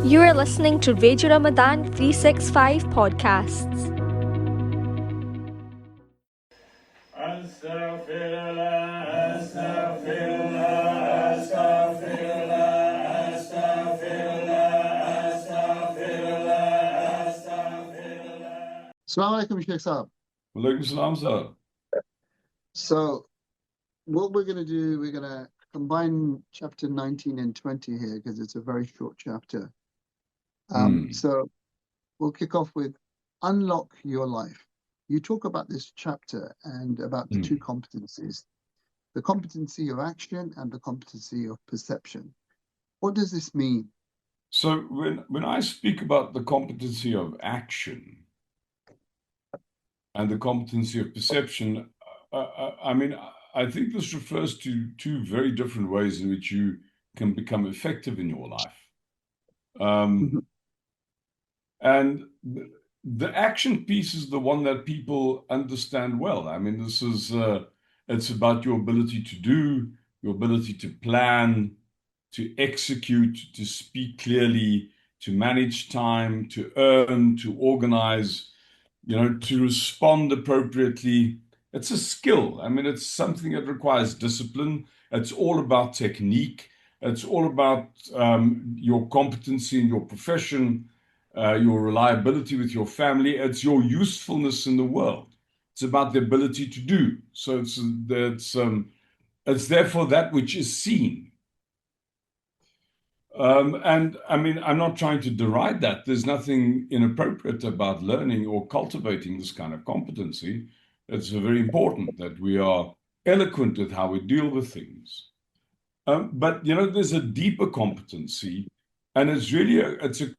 You are listening to Radio Ramadan 365 podcasts. Assalamu alaikum, Sheikh Saab. Walaikum salam, sir. So, what we're going to do, we're going to combine chapter 19 and 20 here because it's a very short chapter. So, we'll kick off with Unlock Your Life. You talk about this chapter and about the two competencies, the competency of action and the competency of perception. What does this mean? So, when I speak about the competency of action and the competency of perception, I think this refers to two very different ways in which you can become effective in your life. And the action piece is the one that people understand well. I mean, this is, it's about your ability to do, your ability to plan, to execute, to speak clearly, to manage time, to earn, to organize, to respond appropriately. It's a skill. I mean, it's something that requires discipline. It's all about technique. It's all about your competency in your profession, your reliability with your family. It's your usefulness in the world. It's about the ability to do. So it's therefore that which is seen. And I mean, I'm not trying to deride that. There's nothing inappropriate about learning or cultivating this kind of competency. It's very important that we are eloquent with how we deal with things. But, there's a deeper competency, and it's really it's a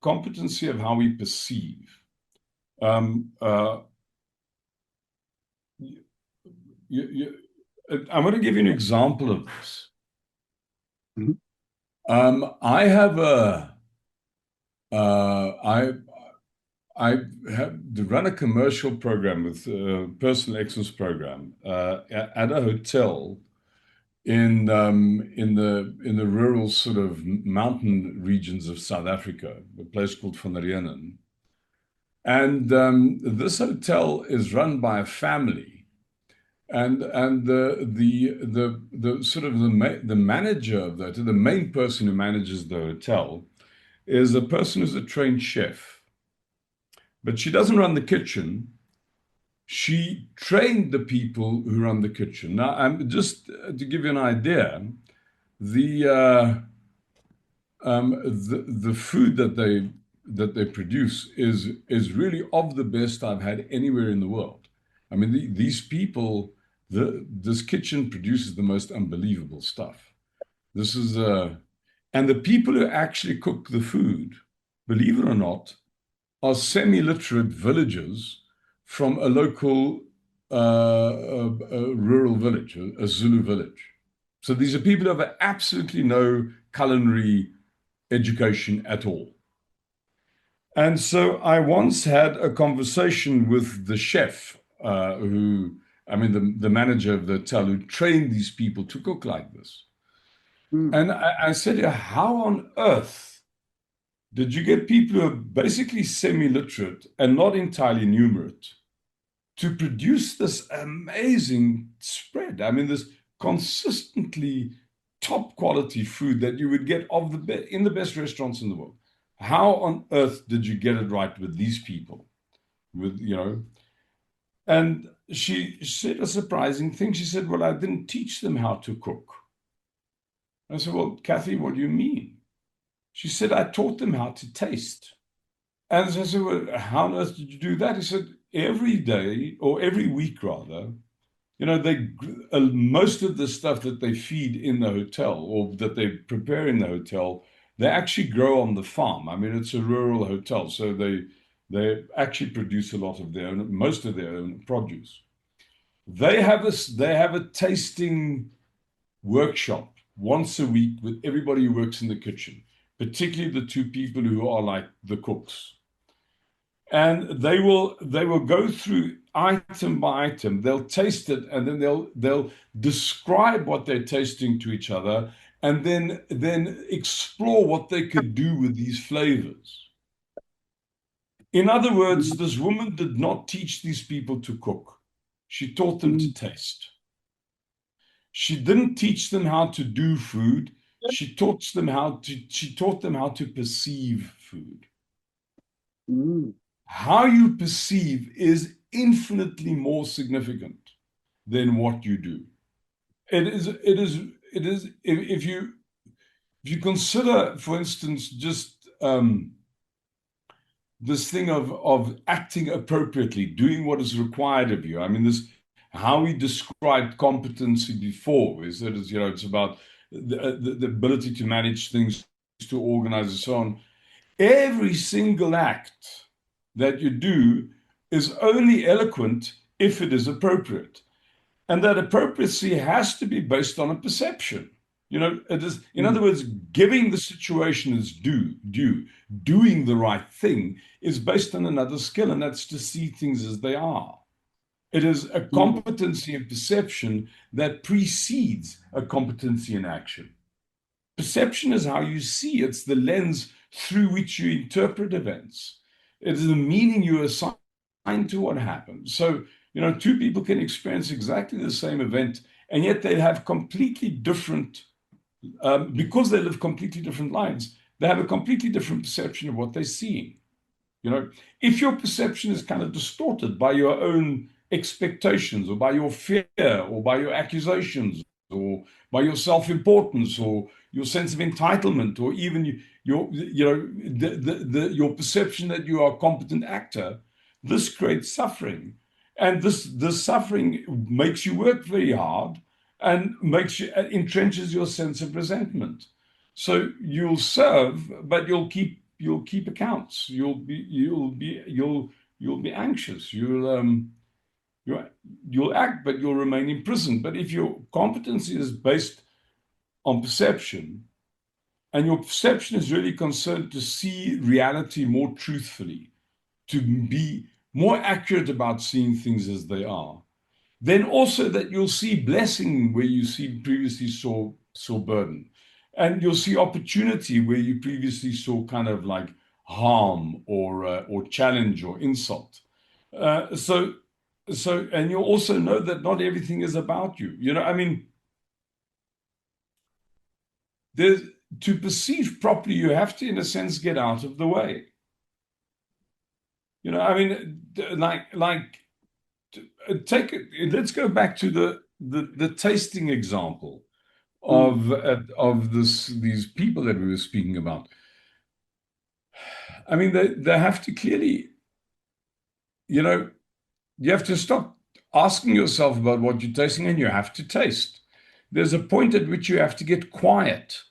competency of how we perceive. I'm going to give you an example of this. I have I have to run a commercial program with a personal excellence program at a hotel in the rural sort of mountain regions of South Africa, a place called Van Rienen. And this hotel is run by a family, and the sort of the manager of the main person who manages the hotel is a person who's a trained chef. But she doesn't run the kitchen. She trained the people who run the kitchen. Now, I'm just to give you an idea, the food that they produce is really of the best I've had anywhere in the world. I mean, these people, this kitchen produces the most unbelievable stuff. This is and the people who actually cook the food, believe it or not, are semi-literate villagers from a local rural village, a Zulu village. So these are people who have absolutely no culinary education at all. And so I once had a conversation with the chef, the manager of the hotel, who trained these people to cook like this. And I said to her, how on earth did you get people who are basically semi-literate and not entirely numerate to produce this amazing spread? I mean, this consistently top quality food that you would get in the best restaurants in the world. How on earth did you get it right with these people? And she said a surprising thing. She said, well, I didn't teach them how to cook. I said, well, Kathy, what do you mean? She said, I taught them how to taste. And I said, well, how on earth did you do that? He said, every day, or every week rather, most of the stuff that they feed in the hotel or that they prepare in the hotel, they actually grow on the farm. I mean, it's a rural hotel, so they actually produce a lot of most of their own produce. They have a tasting workshop once a week with everybody who works in the kitchen, particularly the two people who are like the cooks. And they will go through item by item. They'll taste it, and then they'll describe what they're tasting to each other, and then explore what they could do with these flavors. In other words, this woman did not teach these people to cook. She taught them to taste. She didn't teach them how to do food. She taught them how to perceive food. How you perceive is infinitely more significant than what you do. If you consider, for instance, just this thing of acting appropriately, doing what is required of you. I mean, this how we described competency before is that it's about the ability to manage things, to organize, and so on. Every single act that you do is only eloquent if it is appropriate. And that appropriacy has to be based on a perception. It is, in other words, giving the situation its due, doing the right thing is based on another skill, and that's to see things as they are. It is a competency in perception that precedes a competency in action. Perception is how you see. It's the lens through which you interpret events. It is the meaning you assign to what happens. So, two people can experience exactly the same event, and yet they have completely different, because they live completely different lives, they have a completely different perception of what they're seeing. If your perception is kind of distorted by your own expectations, or by your fear, or by your accusations, or by your self-importance, or your sense of entitlement, or even your perception that you are a competent actor, this creates suffering. And this suffering makes you work very hard and entrenches your sense of resentment. So you'll serve, but you'll keep accounts. You'll be anxious. You'll act, but you'll remain imprisoned. But if your competency is based on perception, and your perception is really concerned to see reality more truthfully, to be more accurate about seeing things as they are, then also that you'll see blessing where you previously saw burden, and you'll see opportunity where you previously saw kind of like harm or challenge or insult. So and you'll also know that not everything is about you. To perceive properly, you have to, in a sense, get out of the way. Let's go back to the tasting example of these people that we were speaking about. I mean, they have to clearly, you have to stop asking yourself about what you're tasting, and you have to taste. There's a point at which you have to get quiet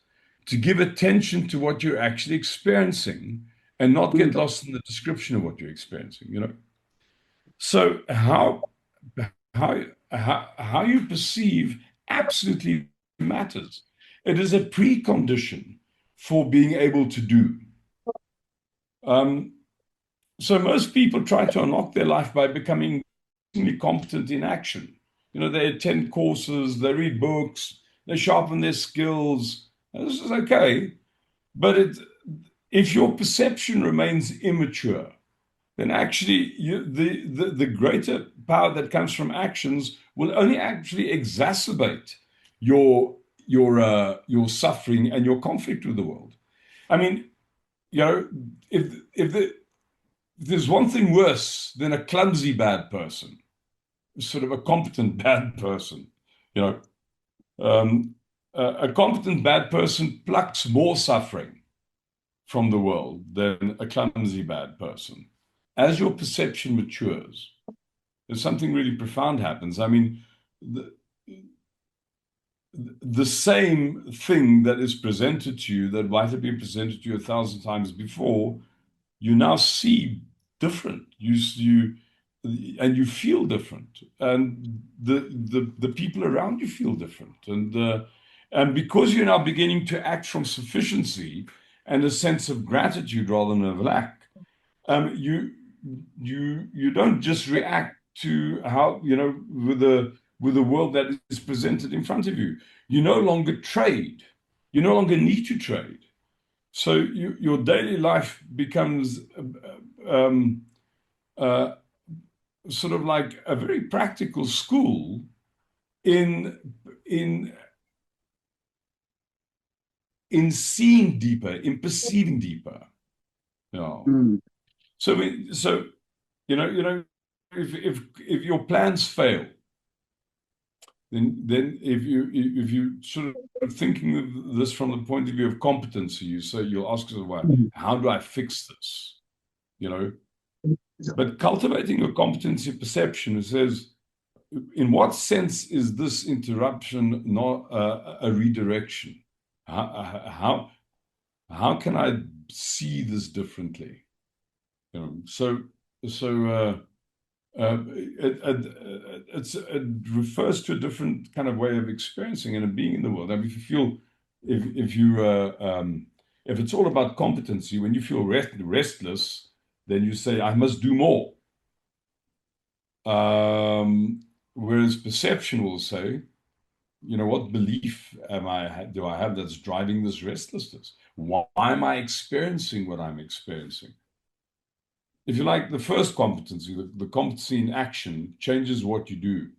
to give attention to what you're actually experiencing and not get lost in the description of what you're experiencing. So how you perceive absolutely matters. It is a precondition for being able to do. So most people try to unlock their life by becoming competent in action. They attend courses, they read books, they sharpen their skills. This is okay, but if your perception remains immature, then actually the greater power that comes from actions will only actually exacerbate your suffering and your conflict with the world. I mean, if there's one thing worse than a clumsy bad person, sort of a competent bad person, a competent bad person plucks more suffering from the world than a clumsy bad person. As your perception matures, there's something really profound happens. I mean, the same thing that is presented to you that might have been presented to you 1,000 times before, you now see different. And you feel different, and the people around you feel different, and because you're now beginning to act from sufficiency and a sense of gratitude rather than of lack, you don't just react to how with the world that is presented in front of you. You no longer trade You no longer need to trade. So your daily life becomes sort of like a very practical school in seeing deeper, in perceiving deeper. So if your plans fail, then if you sort of thinking of this from the point of view of competency, you'll ask yourself, well, how do I fix this? But cultivating your competency perception, it says, in what sense is this interruption not a redirection? How can I see this differently? It refers to a different kind of way of experiencing and being in the world. I mean, if it's all about competency, when you feel restless, then you say, I must do more. Whereas perception will say, what belief do I have that's driving this restlessness? Why am I experiencing what I'm experiencing? If you like, the first competency, the competency in action, changes what you do.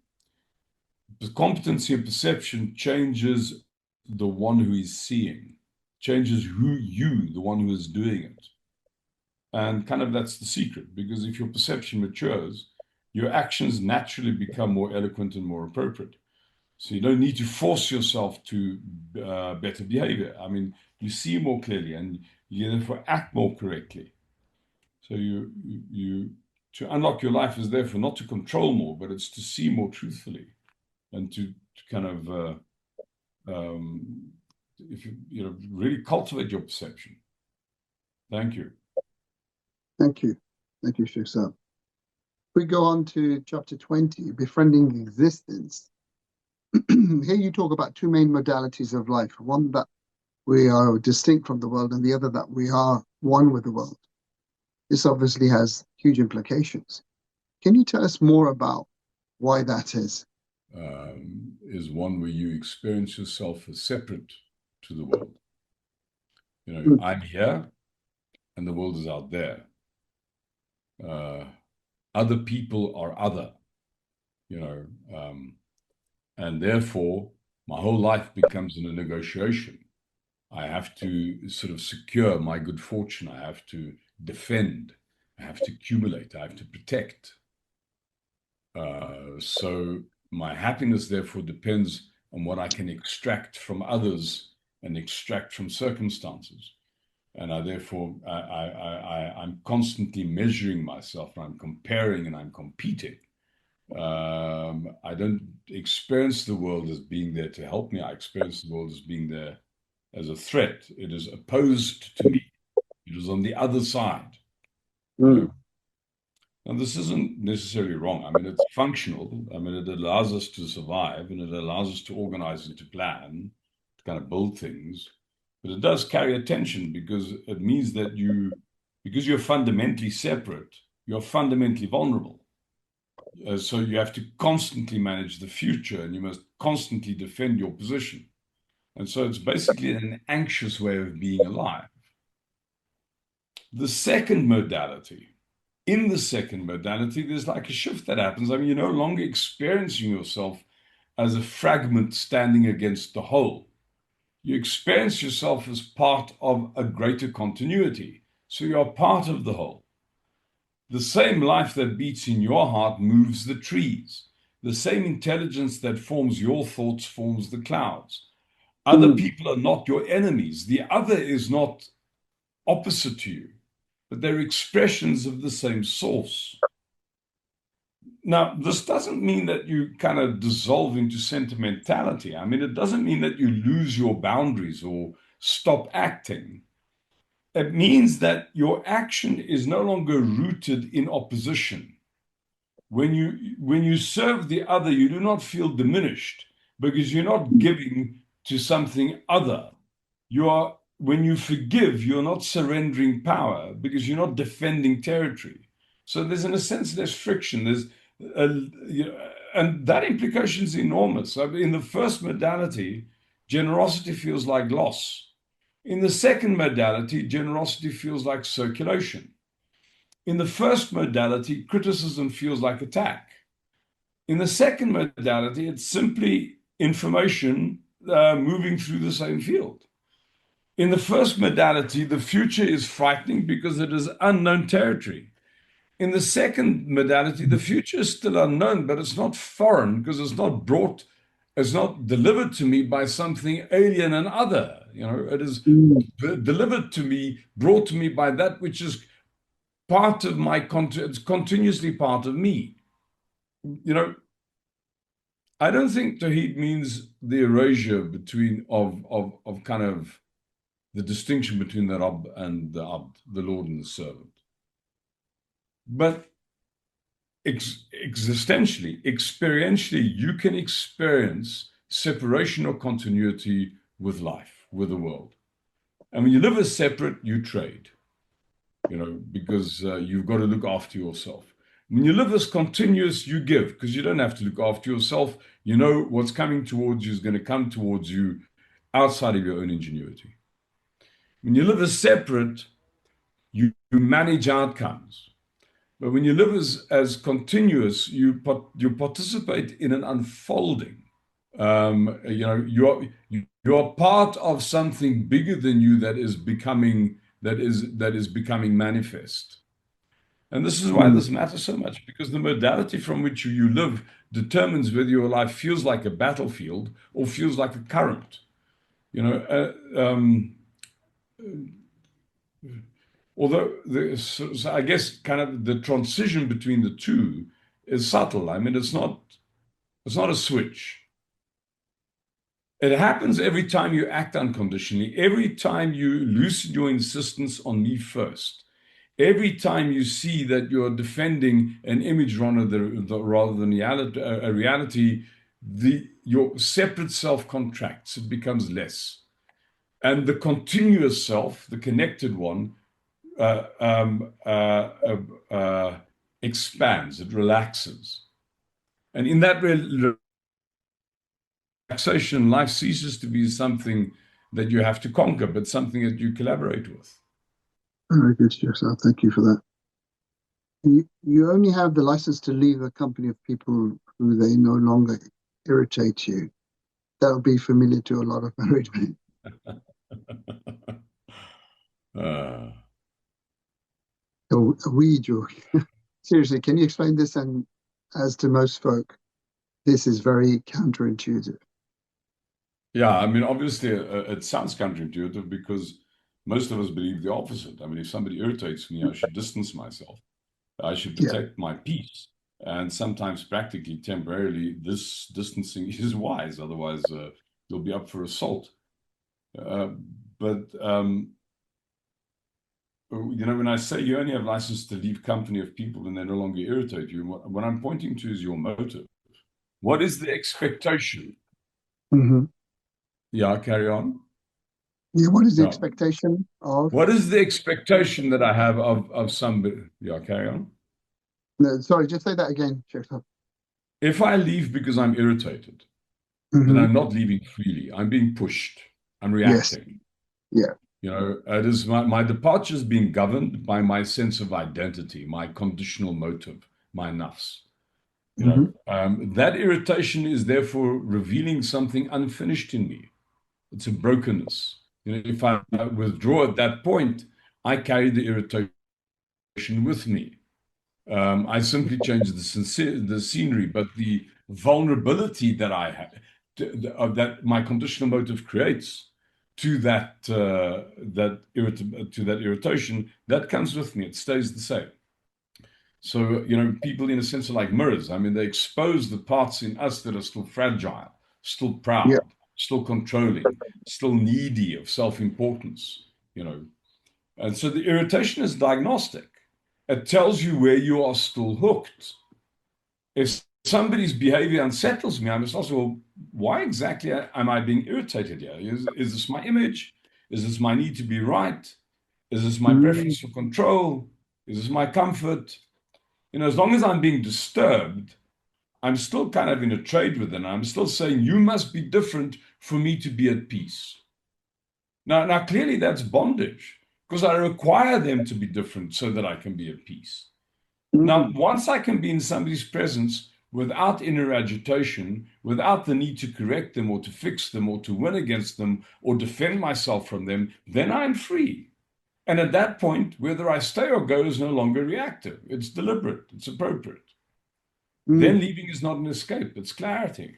The competency of perception changes the one who is seeing, changes the one who is doing it. And kind of that's the secret, because if your perception matures, your actions naturally become more eloquent and more appropriate. So you don't need to force yourself to better behavior. I mean, you see more clearly and you therefore act more correctly. So to unlock your life is therefore not to control more, but it's to see more truthfully and to kind of if you really cultivate your perception. Thank you. Thank you, Sheikh Saab. We go on to chapter 20, befriending existence. Here you talk about two main modalities of life: one that we are distinct from the world, and the other that we are one with the world. This obviously has huge implications. Can you tell us more about why that is? Is one where you experience yourself as separate to the world. I'm here and the world is out there. Other people are other, and therefore my whole life becomes in a negotiation. I have to sort of secure my good fortune. I have to defend. I have to accumulate. I have to protect. So my happiness, therefore, depends on what I can extract from others and extract from circumstances. And I'm constantly measuring myself, and I'm comparing, and I'm competing. I don't experience the world as being there to help me. I experience the world as being there as a threat. It is opposed to me. It is on the other side. And this isn't necessarily wrong. I mean, it's functional. I mean, it allows us to survive, and it allows us to organize and to plan, to kind of build things. But it does carry a tension, because it means that because you're fundamentally separate, you're fundamentally vulnerable. So you have to constantly manage the future, and you must constantly defend your position. And so it's basically an anxious way of being alive. The second modality, in the second modality, there's like a shift that happens. I mean, you're no longer experiencing yourself as a fragment standing against the whole. You experience yourself as part of a greater continuity. So you're part of the whole. The same life that beats in your heart moves the trees. The same intelligence that forms your thoughts forms the clouds. Other people are not your enemies. The other is not opposite to you, but they're expressions of the same source. Now, this doesn't mean that you kind of dissolve into sentimentality. I mean, it doesn't mean that you lose your boundaries or stop acting. It means that your action is no longer rooted in opposition. When you serve the other, you do not feel diminished, because you're not giving to something other. When you forgive, you're not surrendering power, because you're not defending territory. So there's, in a sense, less friction. And that implication is enormous. I mean, in the first modality, generosity feels like loss. In the second modality, generosity feels like circulation. In the first modality, criticism feels like attack. In the second modality, it's simply information moving through the same field. In the first modality, the future is frightening because it is unknown territory. In the second modality, the future is still unknown, but it's not foreign because it's not delivered to me by something alien and other. It is delivered to me, brought to me by that which is part of it's continuously part of me. I don't think Tawheed means the erasure of kind of the distinction between the Rabb and the Abd, the Lord and the servant. But existentially, experientially, you can experience separation or continuity with life, with the world. And when you live as separate, you trade, because you've got to look after yourself. When you live as continuous, you give, because you don't have to look after yourself. You know what's coming towards you is going to come towards you outside of your own ingenuity. When you live as separate, you manage outcomes. But when you live as continuous, you participate in an unfolding. You are part of something bigger than you that is becoming manifest. And this is why this matters so much, because the modality from which you live determines whether your life feels like a battlefield or feels like a current. Although I guess kind of the transition between the two is subtle. I mean, it's not a switch. It happens every time you act unconditionally, every time you loosen your insistence on me first, every time you see that you're defending an image rather than a reality, your separate self contracts, it becomes less. And the continuous self, the connected one, expands, it relaxes. And in that relaxation, life ceases to be something that you have to conquer, but something that you collaborate with. Very good, Sheikh. Thank you for that. You only have the license to leave a company of people who they no longer irritate you. That would be familiar to a lot of married men. A wee joy. Seriously, can you explain this? And as to most folk, this is very counterintuitive. Yeah, I mean, obviously, it sounds counterintuitive because most of us believe the opposite. I mean, if somebody irritates me, I should distance myself. I should protect my peace. And sometimes, practically, temporarily, this distancing is wise. Otherwise, you'll be up for assault. But when I say you only have license to leave company of people and they no longer irritate you, what I'm pointing to is your motive. What is the expectation? Mm-hmm. Yeah, carry on. Yeah, what is the expectation of? What is the expectation that I have of somebody? Yeah, carry on. No, sorry, just say that again, Sheikh. If I leave because I'm irritated, then I'm not leaving freely. I'm being pushed. I'm reacting. Yes. Yeah. It is my departure is being governed by my sense of identity, my conditional motive, my nafs. That irritation is therefore revealing something unfinished in me. It's a brokenness. If I withdraw at that point, I carry the irritation with me. I simply change the scenery, but the vulnerability that I have, that my conditional motive creates to that irritation, that comes with me. It stays the same. So, people in a sense are like mirrors. I mean, they expose the parts in us that are still fragile, still proud, still controlling, still needy of self-importance, And so the irritation is diagnostic. It tells you where you are still hooked. If somebody's behavior unsettles me, I must ask, well, why exactly am I being irritated here? Is this my image? Is this my need to be right? Is this my preference for control? Is this my comfort? As long as I'm being disturbed, I'm still kind of in a trade with them. I'm still saying, you must be different for me to be at peace. Now clearly that's bondage, because I require them to be different so that I can be at peace. Now, once I can be in somebody's presence without inner agitation, without the need to correct them or to fix them or to win against them or defend myself from them, then I'm free. And at that point, whether I stay or go is no longer reactive. It's deliberate. It's appropriate. Then leaving is not an escape. It's clarity.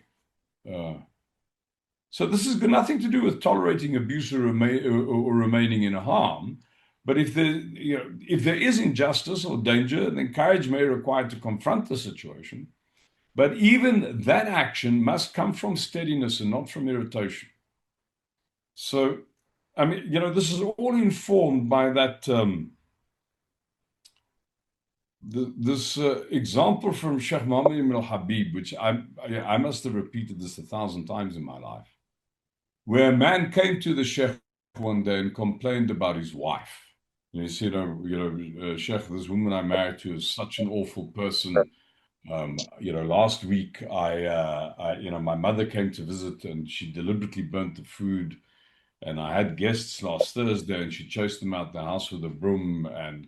So this has got nothing to do with tolerating abuse or remaining in harm. But if there is injustice or danger, then courage may be required to confront the situation. But even that action must come from steadiness and not from irritation. So, I mean, this is all informed by that this example from Sheikh Muhammad ibn al-Habib, which I must have repeated this 1,000 times in my life, where a man came to the Sheikh one day and complained about his wife. And he said, Sheikh, this woman I married to is such an awful person. Last week my mother came to visit and she deliberately burnt the food. And I had guests last Thursday and she chased them out the house with a broom. And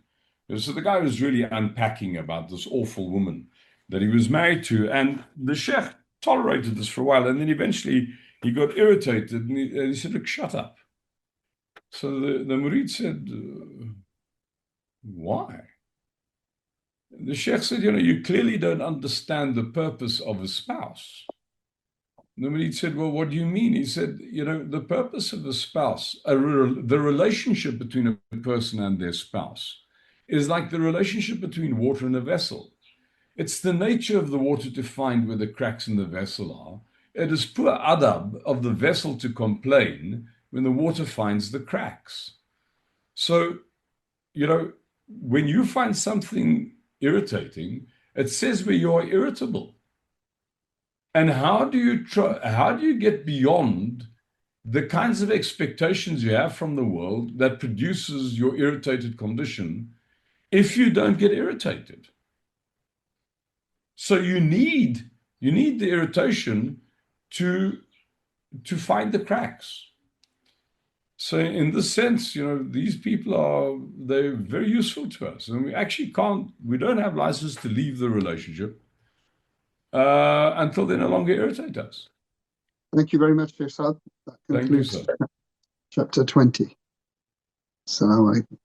so the guy was really unpacking about this awful woman that he was married to. And the Sheikh tolerated this for a while. And then eventually he got irritated and he said, look, shut up. So the Murid said, why? The Sheikh said, you clearly don't understand the purpose of a spouse. The Murid said, well, what do you mean? He said, the purpose of a spouse, the relationship between a person and their spouse is like the relationship between water and a vessel. It's the nature of the water to find where the cracks in the vessel are. It is poor adab of the vessel to complain when the water finds the cracks. So, when you find something irritating, it says where you are irritable. And how do you get beyond the kinds of expectations you have from the world that produces your irritated condition if you don't get irritated? So you need the irritation to find the cracks. So in this sense, these people they're very useful to us. And we don't have license to leave the relationship until they no longer irritate us. Thank you very much, Sheikh Saad. That concludes chapter 20. Assalamu alaikum.